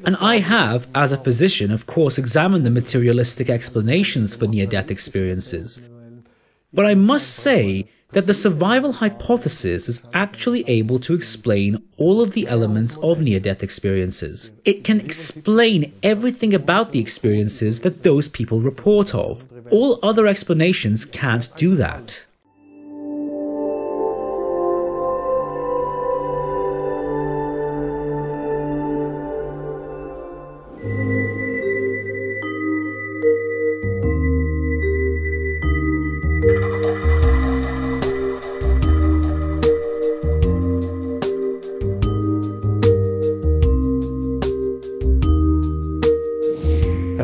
And I have, as a physician, of course, examined the materialistic explanations for near-death experiences. But I must say that the survival hypothesis is actually able to explain all of the elements of near-death experiences. It can explain everything about the experiences that those people report of. All other explanations can't do that.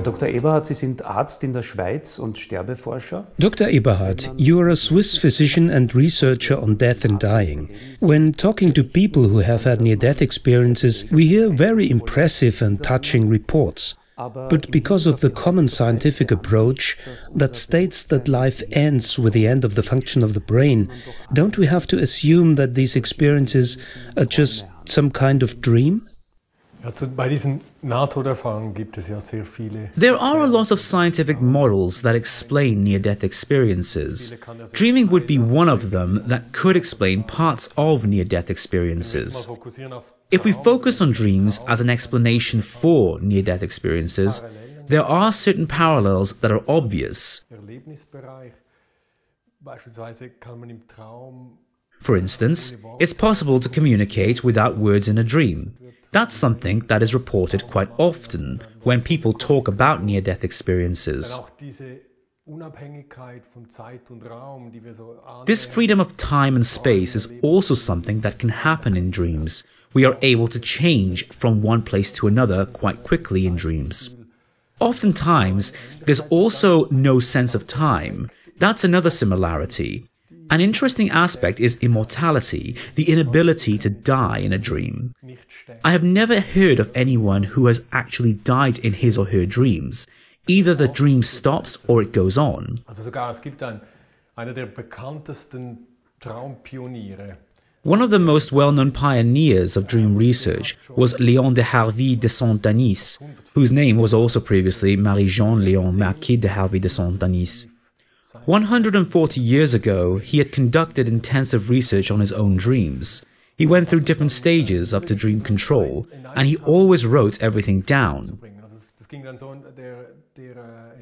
Dr. Eberhard, Sie sind Arzt in der Schweiz und Sterbeforscher. Dr. Eberhard, you are a Swiss physician and researcher on death and dying. When talking to people who have had near-death experiences, we hear very impressive and touching reports. But because of the common scientific approach that states that life ends with the end of the function of the brain, don't we have to assume that these experiences are just some kind of dream? There are a lot of scientific models that explain near-death experiences. Dreaming would be one of them that could explain parts of near-death experiences. If we focus on dreams as an explanation for near-death experiences, there are certain parallels that are obvious. For instance, it's possible to communicate without words in a dream. That's something that is reported quite often when people talk about near-death experiences. This freedom of time and space is also something that can happen in dreams. We are able to change from one place to another quite quickly in dreams. Oftentimes, there's also no sense of time. That's another similarity. An interesting aspect is immortality, the inability to die in a dream. I have never heard of anyone who has actually died in his or her dreams. Either the dream stops or it goes on. One of the most well-known pioneers of dream research was Léon de Harvey de Saint-Denis, whose name was also previously Marie-Jeanne Léon Marquis de Harvey de Saint-Denis. 140 years ago, he had conducted intensive research on his own dreams. He went through different stages up to dream control, and he always wrote everything down.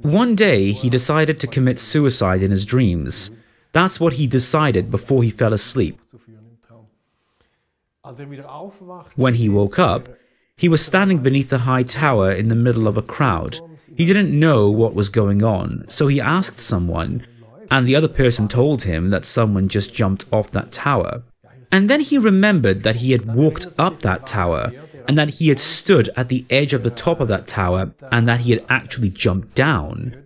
One day, he decided to commit suicide in his dreams. That's what he decided before he fell asleep. When he woke up, he was standing beneath a high tower in the middle of a crowd. He didn't know what was going on, so he asked someone, and the other person told him that someone just jumped off that tower. And then he remembered that he had walked up that tower, and that he had stood at the edge of the top of that tower, and that he had actually jumped down.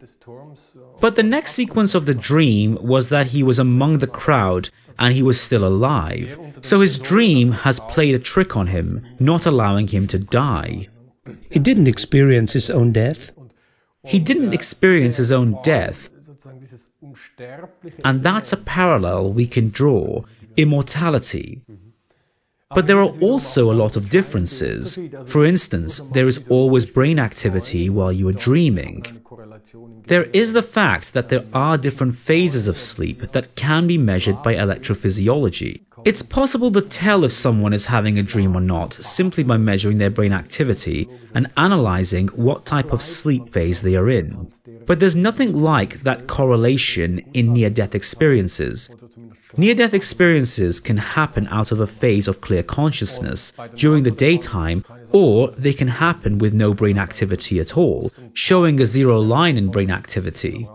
But the next sequence of the dream was that he was among the crowd, and he was still alive. So his dream has played a trick on him, not allowing him to die. He didn't experience his own death? He didn't experience his own death. And that's a parallel we can draw. Immortality. But there are also a lot of differences. For instance, there is always brain activity while you are dreaming. There is the fact that there are different phases of sleep that can be measured by electrophysiology. It's possible to tell if someone is having a dream or not simply by measuring their brain activity and analyzing what type of sleep phase they are in. But there's nothing like that correlation in near-death experiences. Near-death experiences can happen out of a phase of clear consciousness during the daytime, or they can happen with no brain activity at all, showing a zero line in brain activity.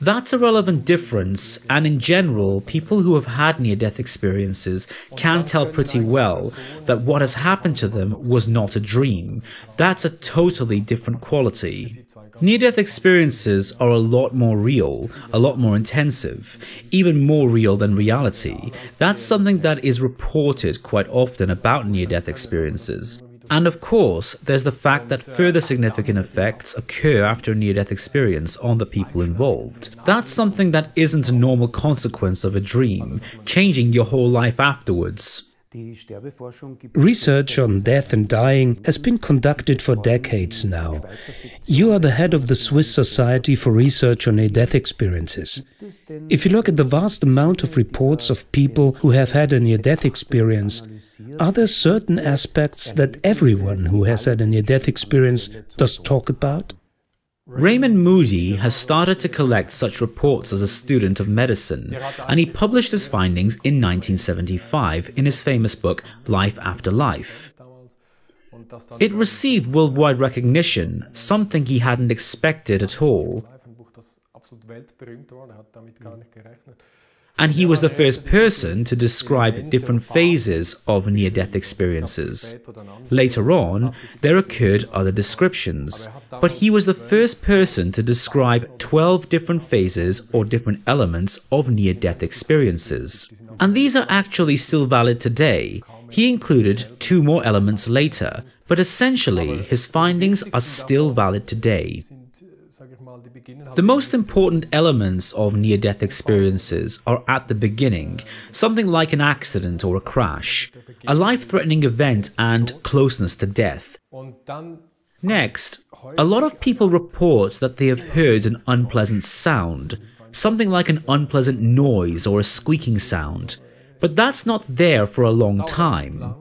That's a relevant difference, and in general, people who have had near-death experiences can tell pretty well that what has happened to them was not a dream. That's a totally different quality. Near-death experiences are a lot more real, a lot more intensive, even more real than reality. That's something that is reported quite often about near-death experiences. And of course, there's the fact that further significant effects occur after a near-death experience on the people involved. That's something that isn't a normal consequence of a dream, changing your whole life afterwards. Research on death and dying has been conducted for decades now. You are the head of the Swiss Society for Research on Near-Death Experiences. If you look at the vast amount of reports of people who have had a near-death experience, are there certain aspects that everyone who has had a near-death experience does talk about? Raymond Moody has started to collect such reports as a student of medicine, and he published his findings in 1975 in his famous book, Life After Life. It received worldwide recognition, something he hadn't expected at all. And he was the first person to describe different phases of near-death experiences. Later on, there occurred other descriptions, but he was the first person to describe 12 different phases or different elements of near-death experiences. And these are actually still valid today. He included 2 more elements later, but essentially his findings are still valid today. The most important elements of near-death experiences are at the beginning, something like an accident or a crash, a life-threatening event and closeness to death. Next, a lot of people report that they have heard an unpleasant sound, something like an unpleasant noise or a squeaking sound, but that's not there for a long time.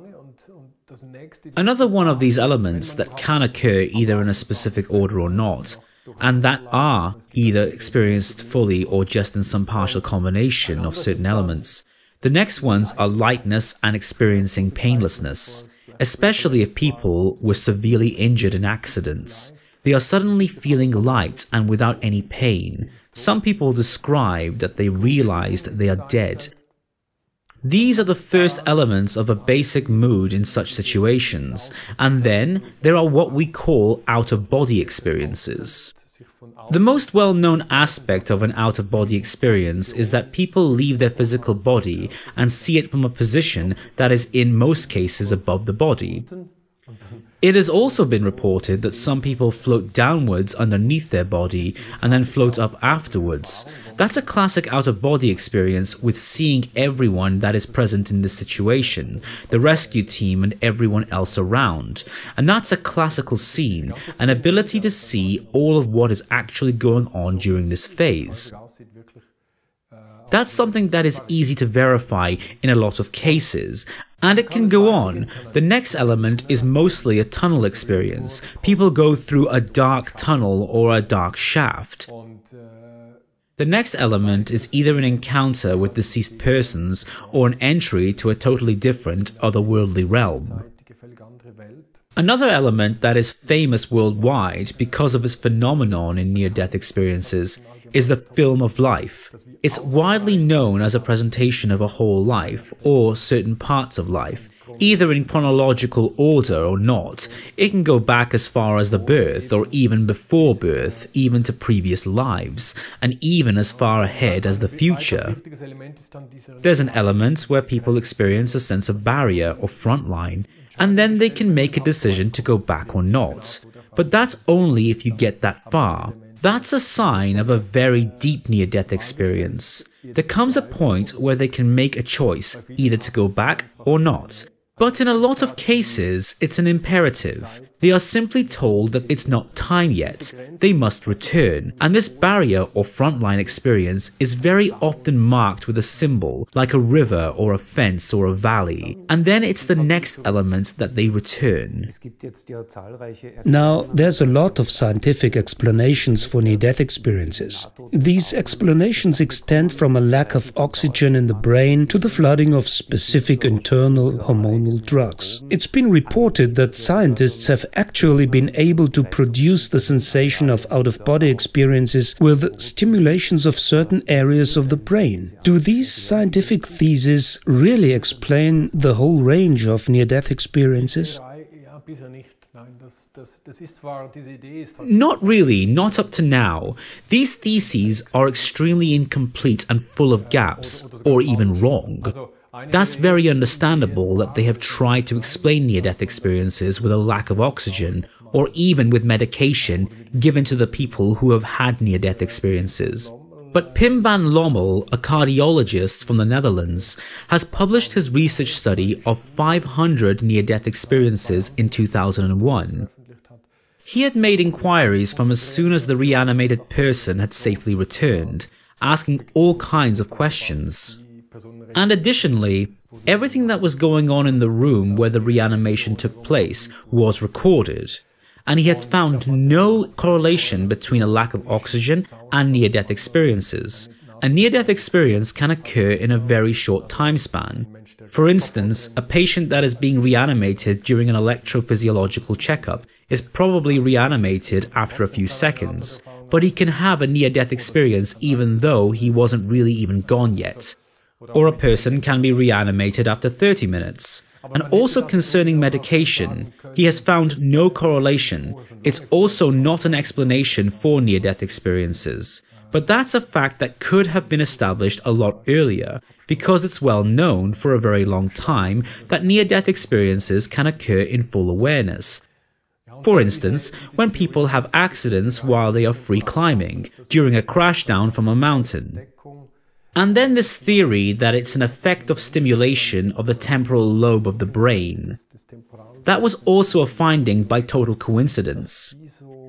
Another one of these elements that can occur either in a specific order or not, and that are either experienced fully or just in some partial combination of certain elements. The next ones are lightness and experiencing painlessness, especially if people were severely injured in accidents. They are suddenly feeling light and without any pain. Some people describe that they realized they are dead. These are the first elements of a basic mood in such situations, and then there are what we call out-of-body experiences. The most well-known aspect of an out-of-body experience is that people leave their physical body and see it from a position that is in most cases above the body. It has also been reported that some people float downwards underneath their body and then float up afterwards. That's a classic out-of-body experience with seeing everyone that is present in this situation, the rescue team and everyone else around. And that's a classical scene, an ability to see all of what is actually going on during this phase. That's something that is easy to verify in a lot of cases, and it can go on. The next element is mostly a tunnel experience. People go through a dark tunnel or a dark shaft. The next element is either an encounter with deceased persons or an entry to a totally different otherworldly realm. Another element that is famous worldwide because of its phenomenon in near-death experiences is the film of life. It's widely known as a presentation of a whole life or certain parts of life, either in chronological order or not. It can go back as far as the birth or even before birth, even to previous lives, and even as far ahead as the future. There's an element where people experience a sense of barrier or frontline, and then they can make a decision to go back or not. But that's only if you get that far. That's a sign of a very deep near-death experience. There comes a point where they can make a choice, either to go back or not. But in a lot of cases, it's an imperative. They are simply told that it's not time yet, they must return, and this barrier or frontline experience is very often marked with a symbol, like a river or a fence or a valley, and then it's the next element that they return. Now, there's a lot of scientific explanations for near-death experiences. These explanations extend from a lack of oxygen in the brain to the flooding of specific internal hormonal drugs. It's been reported that scientists have actually been able to produce the sensation of out-of-body experiences with stimulations of certain areas of the brain. Do these scientific theses really explain the whole range of near-death experiences? Not really, not up to now. These theses are extremely incomplete and full of gaps, or even wrong. That's very understandable that they have tried to explain near-death experiences with a lack of oxygen, or even with medication given to the people who have had near-death experiences. But Pim van Lommel, a cardiologist from the Netherlands, has published his research study of 500 near-death experiences in 2001. He had made inquiries from as soon as the reanimated person had safely returned, asking all kinds of questions. And additionally, everything that was going on in the room where the reanimation took place was recorded, and he had found no correlation between a lack of oxygen and near-death experiences. A near-death experience can occur in a very short time span. For instance, a patient that is being reanimated during an electrophysiological checkup is probably reanimated after a few seconds, but he can have a near-death experience even though he wasn't really even gone yet. Or a person can be reanimated after 30 minutes. And also concerning medication, he has found no correlation. It's also not an explanation for near-death experiences. But that's a fact that could have been established a lot earlier, because it's well known for a very long time that near-death experiences can occur in full awareness. For instance, when people have accidents while they are free climbing, during a crash down from a mountain. And then this theory that it's an effect of stimulation of the temporal lobe of the brain. That was also a finding by total coincidence,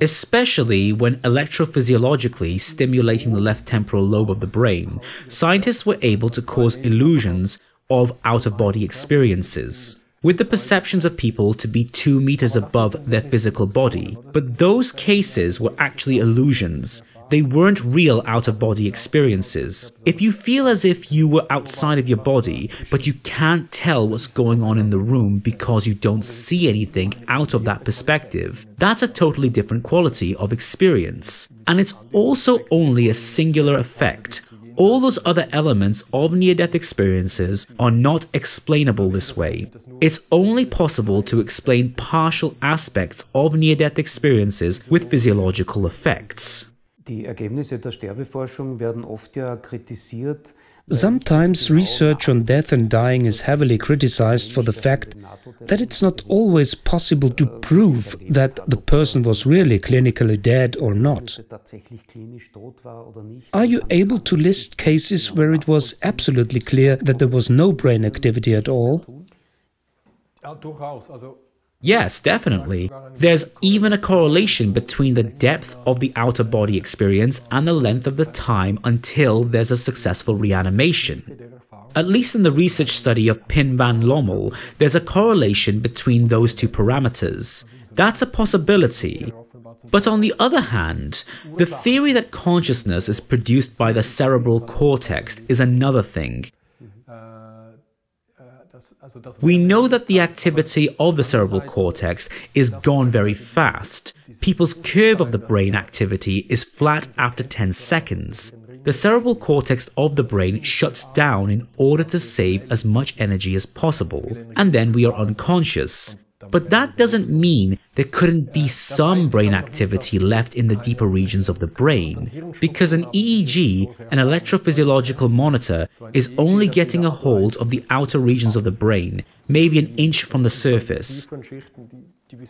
especially when electrophysiologically stimulating the left temporal lobe of the brain, scientists were able to cause illusions of out-of-body experiences, with the perceptions of people to be 2 meters above their physical body. But those cases were actually illusions. They weren't real out-of-body experiences. If you feel as if you were outside of your body, but you can't tell what's going on in the room because you don't see anything out of that perspective, that's a totally different quality of experience. And it's also only a singular effect. All those other elements of near-death experiences are not explainable this way. It's only possible to explain partial aspects of near-death experiences with physiological effects. Die Ergebnisse der Sterbeforschung werden oft ja kritisiert. Sometimes research on death and dying is heavily criticized for the fact that it's not always possible to prove that the person was really clinically dead or not. Are you able to list cases where it was absolutely clear that there was no brain activity at all? Yes, definitely. There's even a correlation between the depth of the out-of-body experience and the length of the time until there's a successful reanimation. At least in the research study of Pim van Lommel, there's a correlation between those two parameters. That's a possibility. But on the other hand, the theory that consciousness is produced by the cerebral cortex is another thing. We know that the activity of the cerebral cortex is gone very fast. People's curve of the brain activity is flat after 10 seconds. The cerebral cortex of the brain shuts down in order to save as much energy as possible, and then we are unconscious. But that doesn't mean there couldn't be some brain activity left in the deeper regions of the brain, because an EEG, an electrophysiological monitor, is only getting a hold of the outer regions of the brain, maybe an inch from the surface.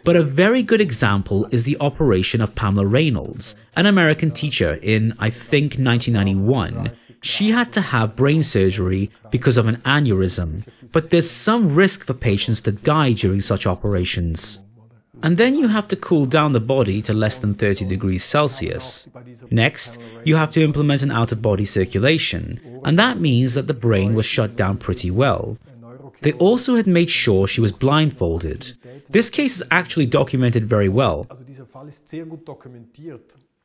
But a very good example is the operation of Pamela Reynolds, an American teacher in, I think, 1991. She had to have brain surgery because of an aneurysm, but there's some risk for patients to die during such operations. And then you have to cool down the body to less than 30 degrees Celsius. Next, you have to implement an out-of-body circulation, and that means that the brain was shut down pretty well. They also had made sure she was blindfolded. This case is actually documented very well.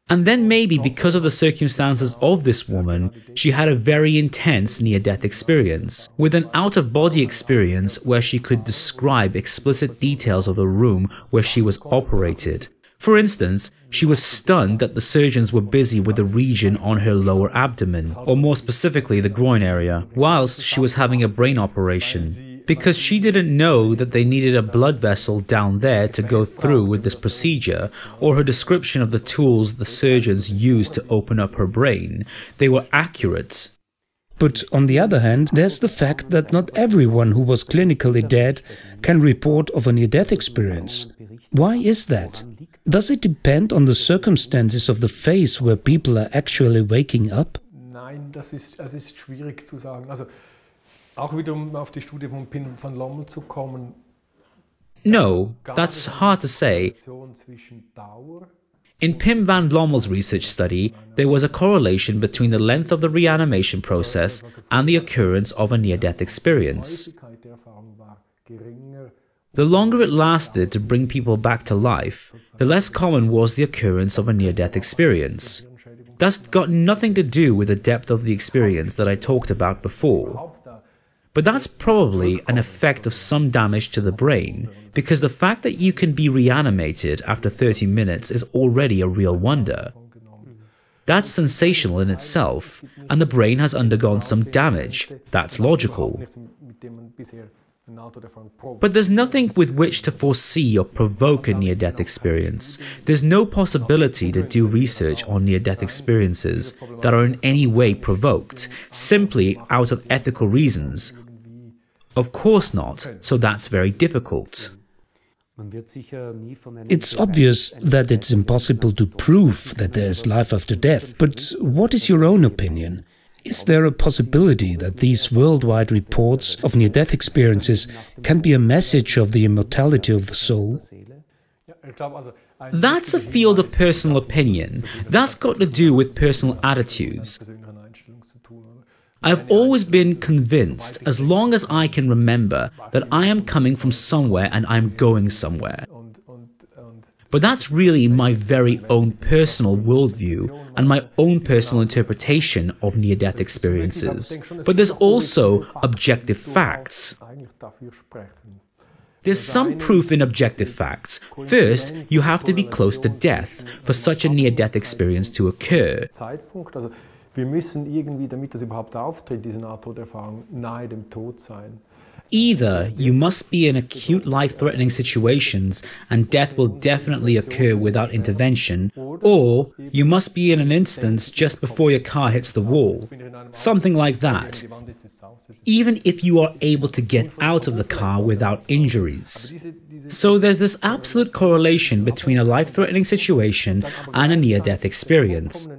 And then maybe because of the circumstances of this woman, she had a very intense near-death experience, with an out-of-body experience where she could describe explicit details of the room where she was operated. For instance, she was stunned that the surgeons were busy with the region on her lower abdomen, or more specifically the groin area, whilst she was having a brain operation, because she didn't know that they needed a blood vessel down there to go through with this procedure, or her description of the tools the surgeons used to open up her brain. They were accurate. But on the other hand, there's the fact that not everyone who was clinically dead can report of a near-death experience. Why is that? Does it depend on the circumstances of the phase where people are actually waking up? Nein, es ist schwierig zu sagen. Also, auch wieder auf die Studie von Pim van Lommel zu kommen. No, that's hard to say. In Pim van Lommel's research study, there was a correlation between the length of the reanimation process and the occurrence of a near-death experience. The longer it lasted to bring people back to life, the less common was the occurrence of a near-death experience. That's got nothing to do with the depth of the experience that I talked about before. But that's probably an effect of some damage to the brain, because the fact that you can be reanimated after 30 minutes is already a real wonder. That's sensational in itself, and the brain has undergone some damage. That's logical. But there's nothing with which to foresee or provoke a near-death experience. There's no possibility to do research on near-death experiences that are in any way provoked, simply out of ethical reasons. Of course not, so that's very difficult. It's obvious that it's impossible to prove that there is life after death, but what is your own opinion? Is there a possibility that these worldwide reports of near-death experiences can be a message of the immortality of the soul? That's a field of personal opinion. That's got to do with personal attitudes. I've always been convinced, as long as I can remember, that I am coming from somewhere and I'm going somewhere. But that's really my very own personal worldview and my own personal interpretation of near-death experiences. But there's also objective facts. There's some proof in objective facts. First, you have to be close to death for such a near-death experience to occur. Wir müssen irgendwie, damit das überhaupt auftritt, diese Nahtoderfahrung, nahe dem Tod sein. Either you must be in acute life-threatening situations and death will definitely occur without intervention, or you must be in an instance just before your car hits the wall. Something like that. Even if you are able to get out of the car without injuries. So there's this absolute correlation between a life-threatening situation and a near-death experience.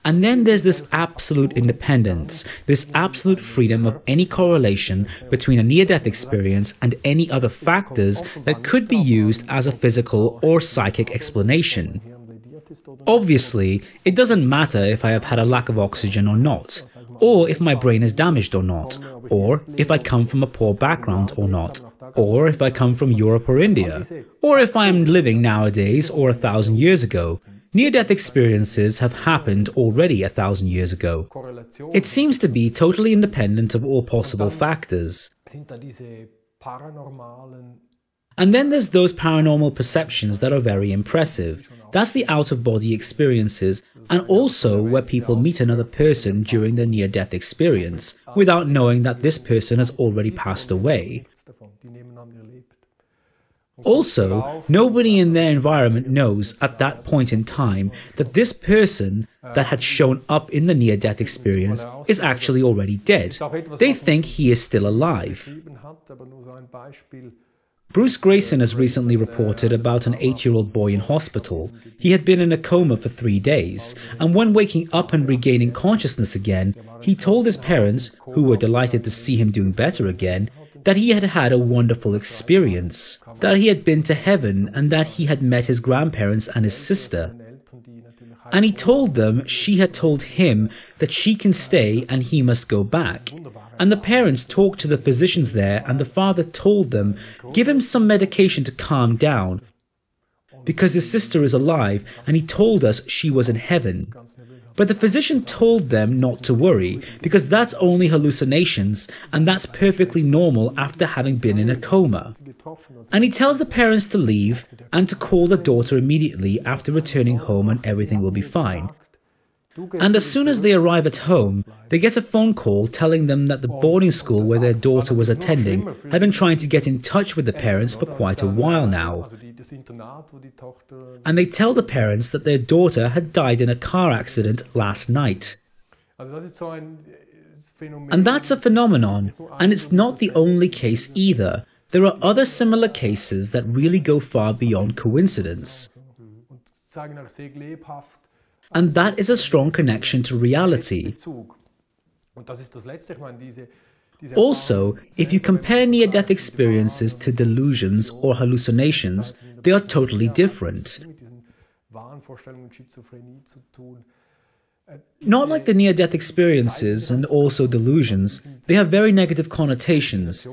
And then there's this absolute independence, this absolute freedom of any correlation between a near-death experience and any other factors that could be used as a physical or psychic explanation. Obviously, it doesn't matter if I have had a lack of oxygen or not, or if my brain is damaged or not, or if I come from a poor background or not, or if I come from Europe or India, or if I am living nowadays or 1,000 years ago. Near-death experiences have happened already 1,000 years ago. It seems to be totally independent of all possible factors. And then there's those paranormal perceptions that are very impressive. That's the out-of-body experiences, and also where people meet another person during their near-death experience, without knowing that this person has already passed away. Also, nobody in their environment knows at that point in time that this person that had shown up in the near-death experience is actually already dead. They think he is still alive. Bruce Grayson has recently reported about an 8-year-old boy in hospital. He had been in a coma for 3 days, and when waking up and regaining consciousness again, he told his parents, who were delighted to see him doing better again, that he had had a wonderful experience, that he had been to heaven and that he had met his grandparents and his sister. And he told them she had told him that she can stay and he must go back. And the parents talked to the physicians there and the father told them, give him some medication to calm down, because his sister is alive and he told us she was in heaven. But the physician told them not to worry, because that's only hallucinations, and that's perfectly normal after having been in a coma. And he tells the parents to leave, and to call the daughter immediately after returning home and everything will be fine. And as soon as they arrive at home, they get a phone call telling them that the boarding school where their daughter was attending had been trying to get in touch with the parents for quite a while now. And they tell the parents that their daughter had died in a car accident last night. And that's a phenomenon, and it's not the only case either. There are other similar cases that really go far beyond coincidence. and that is a strong connection to reality. Also, if you compare near-death experiences to delusions or hallucinations, they are totally different. Not like the near-death experiences and also delusions, they have very negative connotations.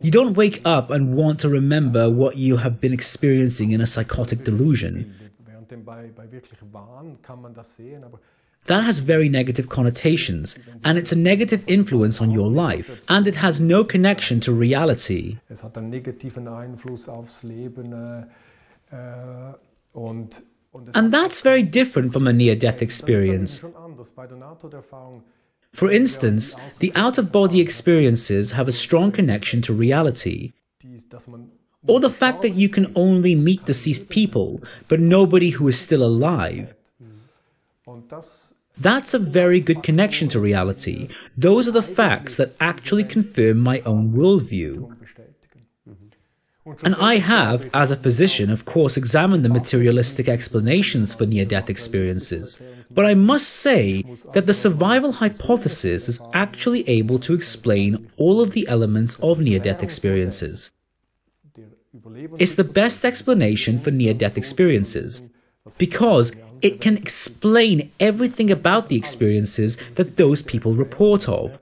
You don't wake up and want to remember what you have been experiencing in a psychotic delusion. That has very negative connotations, and it's a negative influence on your life, and it has no connection to reality. And that's very different from a near-death experience. For instance, the out-of-body experiences have a strong connection to reality. Or the fact that you can only meet deceased people, but nobody who is still alive. That's a very good connection to reality. Those are the facts that actually confirm my own worldview. And I have, as a physician, of course, examined the materialistic explanations for near-death experiences. But I must say that the survival hypothesis is actually able to explain all of the elements of near-death experiences. It's the best explanation for near-death experiences, because it can explain everything about the experiences that those people report of.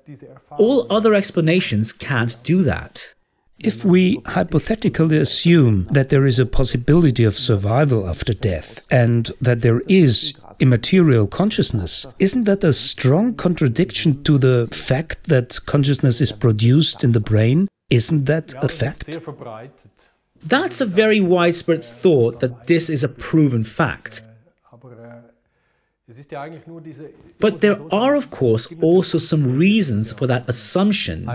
All other explanations can't do that. If we hypothetically assume that there is a possibility of survival after death and that there is immaterial consciousness, isn't that a strong contradiction to the fact that consciousness is produced in the brain? Isn't that a fact? That's a very widespread thought that this is a proven fact. But there are, of course, also some reasons for that assumption.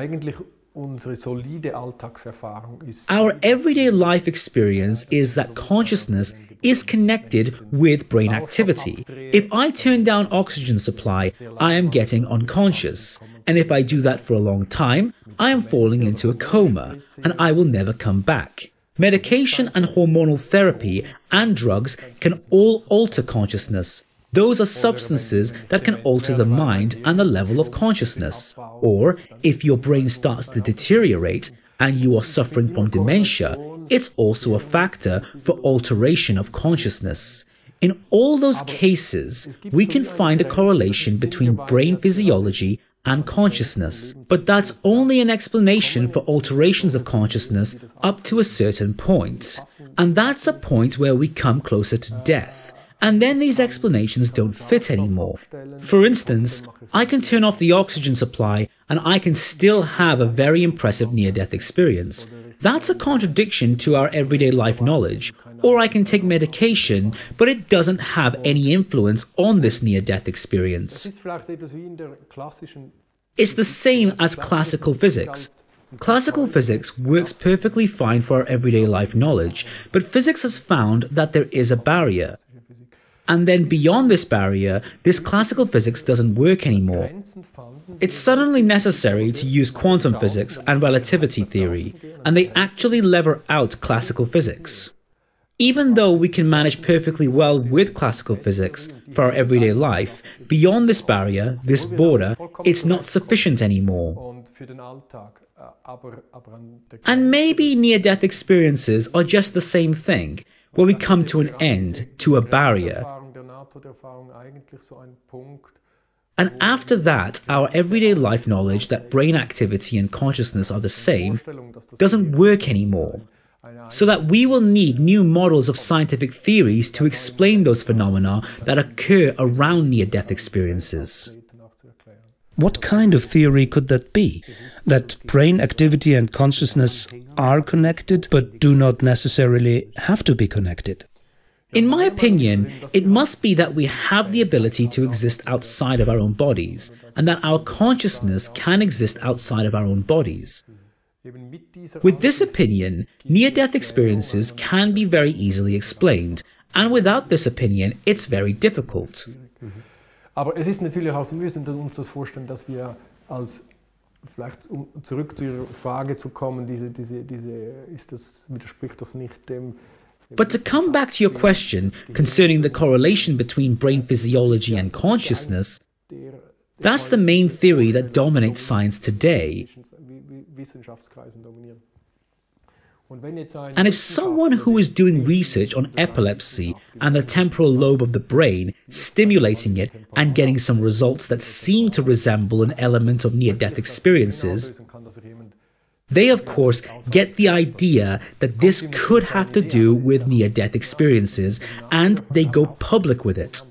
Our everyday life experience is that consciousness is connected with brain activity. If I turn down oxygen supply, I am getting unconscious. And if I do that for a long time, I am falling into a coma, and I will never come back. Medication and hormonal therapy and drugs can all alter consciousness. Those are substances that can alter the mind and the level of consciousness. Or, if your brain starts to deteriorate and you are suffering from dementia, it's also a factor for alteration of consciousness. In all those cases, we can find a correlation between brain physiology and consciousness. But that's only an explanation for alterations of consciousness up to a certain point. And that's a point where we come closer to death. And then these explanations don't fit anymore. For instance, I can turn off the oxygen supply and I can still have a very impressive near-death experience. That's a contradiction to our everyday life knowledge. Or I can take medication, but it doesn't have any influence on this near-death experience. It's the same as classical physics. Classical physics works perfectly fine for our everyday life knowledge, but physics has found that there is a barrier. And then beyond this barrier, this classical physics doesn't work anymore. It's suddenly necessary to use quantum physics and relativity theory, and they actually lever out classical physics. Even though we can manage perfectly well with classical physics for our everyday life, beyond this barrier, this border, it's not sufficient anymore. And maybe near-death experiences are just the same thing, where we come to an end, to a barrier. And after that, our everyday life knowledge that brain activity and consciousness are the same doesn't work anymore. So that we will need new models of scientific theories to explain those phenomena that occur around near-death experiences. What kind of theory could that be? That brain activity and consciousness are connected, but do not necessarily have to be connected? In my opinion, it must be that we have the ability to exist outside of our own bodies, and that our consciousness can exist outside of our own bodies. With this opinion, near-death experiences can be very easily explained, and without this opinion, it's very difficult. Aber es ist natürlich auch, wir müssen uns das vorstellen, dass wir als, vielleicht um zurück zur Frage zu kommen, widerspricht das nicht dem But to come back to your question concerning the correlation between brain physiology and consciousness, that's the main theory that dominates science today. And if someone who is doing research on epilepsy and the temporal lobe of the brain, stimulating it and getting some results that seem to resemble an element of near-death experiences, they of course get the idea that this could have to do with near-death experiences, and they go public with it.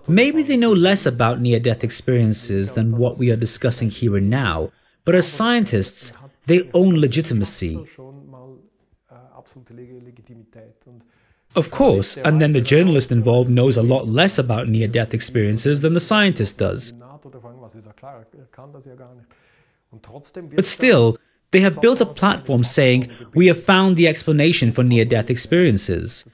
Maybe they know less about near-death experiences than what we are discussing here and now, but as scientists, they own legitimacy. Of course, and then the journalist involved knows a lot less about near-death experiences than the scientist does. But still, they have built a platform saying, we have found the explanation for near-death experiences.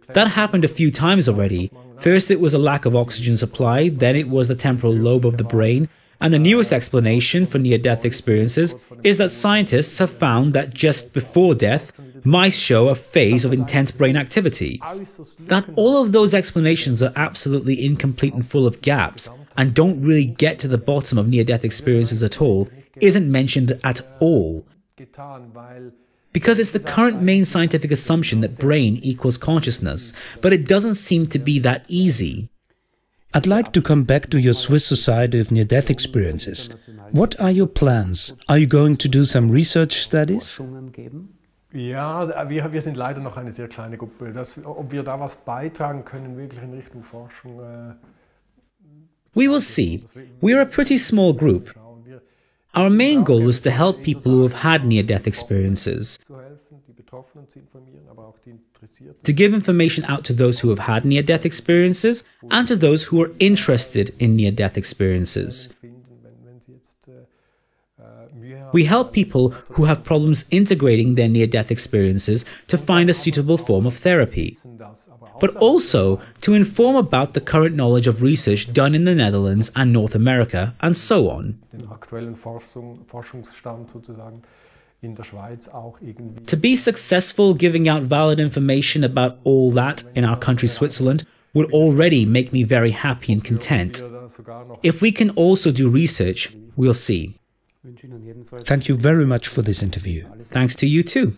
That happened a few times already. First it was a lack of oxygen supply, then it was the temporal lobe of the brain, and the newest explanation for near-death experiences is that scientists have found that just before death, mice show a phase of intense brain activity. That all of those explanations are absolutely incomplete and full of gaps, and don't really get to the bottom of near-death experiences at all, isn't mentioned at all. Because it's the current main scientific assumption that brain equals consciousness, but it doesn't seem to be that easy. I'd like to come back to your Swiss Society of Near-Death Experiences. What are your plans? Are you going to do some research studies? Ja, wir sind leider noch eine sehr kleine Gruppe. Ob wir da was beitragen können, wirklich in Richtung Forschung. We will see. We are a pretty small group. Our main goal is to help people who have had near-death experiences, to give information out to those who have had near-death experiences and to those who are interested in near-death experiences. We help people who have problems integrating their near-death experiences to find a suitable form of therapy, but also to inform about the current knowledge of research done in the Netherlands and North America, and so on. To be successful giving out valid information about all that in our country Switzerland would already make me very happy and content. If we can also do research, we'll see. Thank you very much for this interview. Thanks to you too.